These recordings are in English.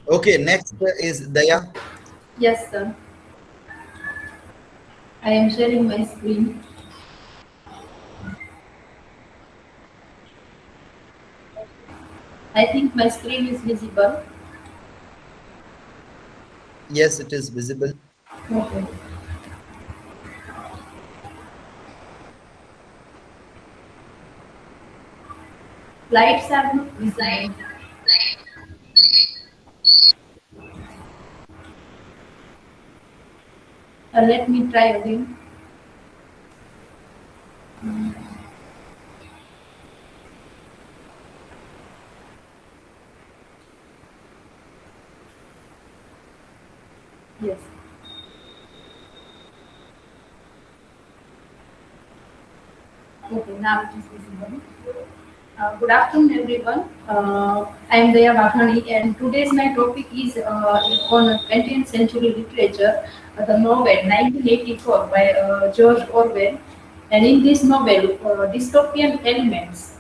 Okay, next is Daya. Yes, sir. I am sharing my screen. I think my screen is visible. Yes, it is visible. Okay. Lights are not visible. Let me try again. Yes. Okay, now it is visible. Good afternoon, everyone. I am Daya Vaghani, and today's my topic is on 20th century literature, the novel 1984 by George Orwell. And in this novel, dystopian elements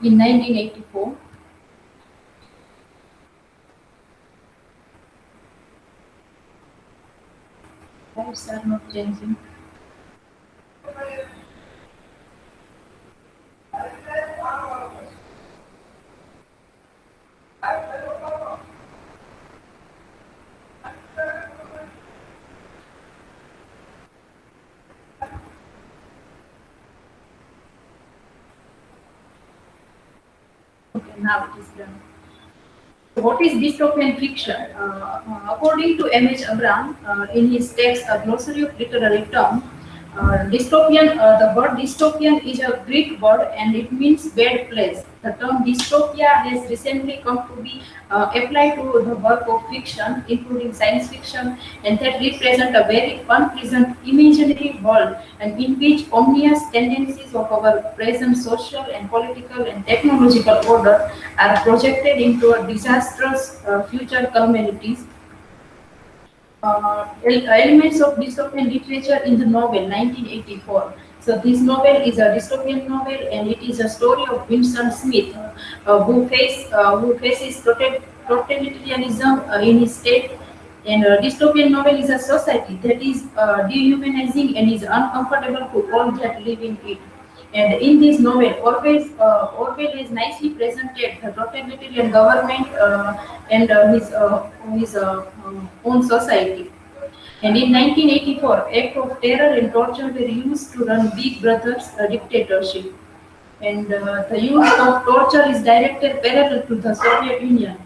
in 1984. Lights are not changing. Okay, now it is done. What is dystopian fiction? According to M.H. Abraham, in his text A Glossary of Literary Terms, the word dystopian is a Greek word and it means bad place. The term dystopia has recently come to be applied to the work of fiction, including science fiction, and that represent a very unpleasant imaginary world and in which ominous tendencies of our present social and political and technological order are projected into a disastrous future communities. Elements of dystopian literature in the novel 1984. So this novel is a dystopian novel, and it is a story of Winston Smith, who faces totalitarianism in his state. And a dystopian novel is a society that is dehumanizing and is uncomfortable to all that live in it. And in this novel, Orwell is nicely presented the totalitarian government and his own society. And in 1984, acts of terror and torture were used to run Big Brother's dictatorship. And the use of torture is directed parallel to the Soviet Union.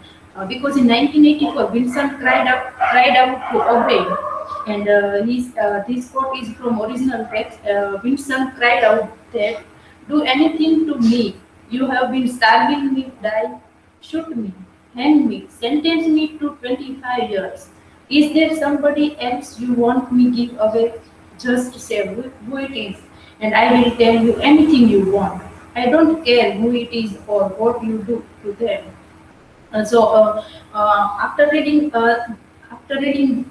Because in 1984, Vincent cried out to obey. And this quote is from original text. Vincent cried out that, "Do anything to me. You have been starving me, die. Shoot me, hang me, sentence me to 25 years. Is there somebody else you want me give away? Just say who it is, and I will tell you anything you want. I don't care who it is or what you do to them." So after reading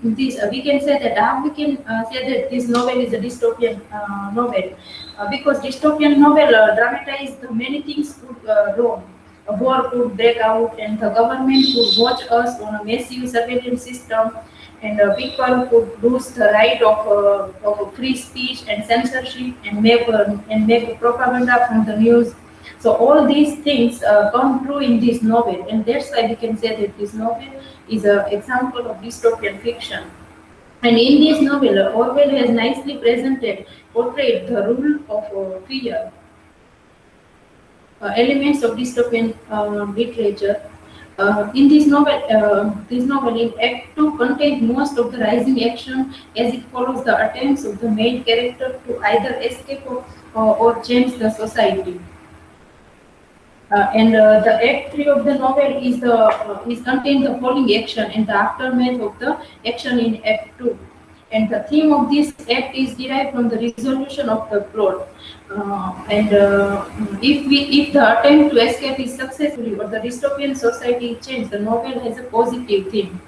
this, we can say that we can say that this novel is a dystopian novel because dystopian novel dramatize the many things could wrong. A war could break out, and the government could watch us on a massive surveillance system, and people could lose the right of free speech and censorship, and make propaganda from the news. So all these things come true in this novel, and that's why we can say that this novel is an example of dystopian fiction. And in this novel, Orwell has nicely portrayed the rule of fear, elements of dystopian literature. This novel in Act 2 contains most of the rising action as it follows the attempts of the main character to either escape or change the society. And the Act 3 of the novel is contained the following action and the aftermath of the action in Act 2. And the theme of this act is derived from the resolution of the plot. And if the attempt to escape is successful or the dystopian society is changed, the novel has a positive theme.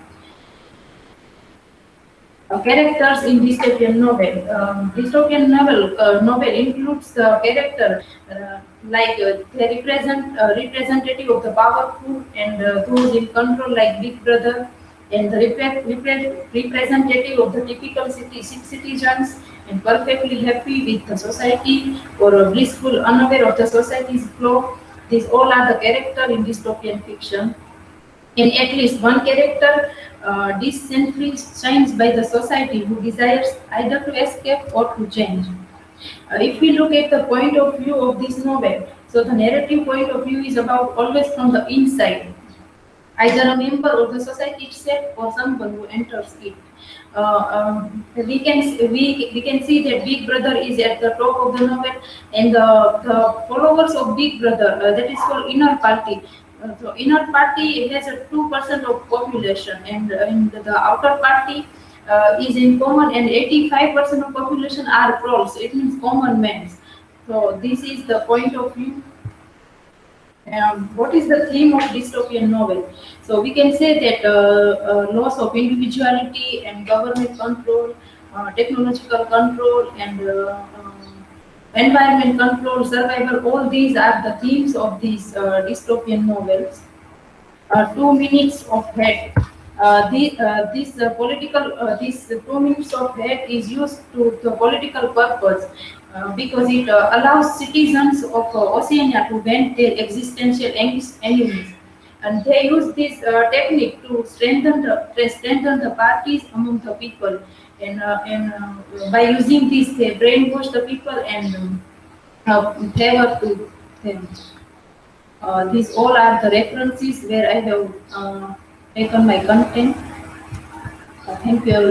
Characters in dystopian novel. Dystopian novel includes the character. like they represent representative of the powerful and those in control like Big Brother, and the representative of the typical citizens and perfectly happy with the society or blissful unaware of the society's flaw. These all are the character in dystopian fiction. In at least one character, disenfranchised by the society who desires either to escape or to change. If we look at the point of view of this novel, so the narrative point of view is about always from the inside, either a member of the society itself or someone who enters it. We can see that Big Brother is at the top of the novel, and the followers of Big Brother, that is called inner party. So inner party has a 2% of population, and the outer party is in common, and 85% of population are trolls. It means common men. So this is the point of view. What is the theme of dystopian novel? So we can say that loss of individuality and government control, technological control, and environment control, survival. All these are the themes of these dystopian novels. 2 minutes of hate. This 2 minutes of hate is used to the political purpose because it allows citizens of Oceania to vent their existential enemies, and they use this technique to strengthen the parties among the people, and by using this they brainwash the people and favor to them. These all are the references where I have taken my content. Thank you.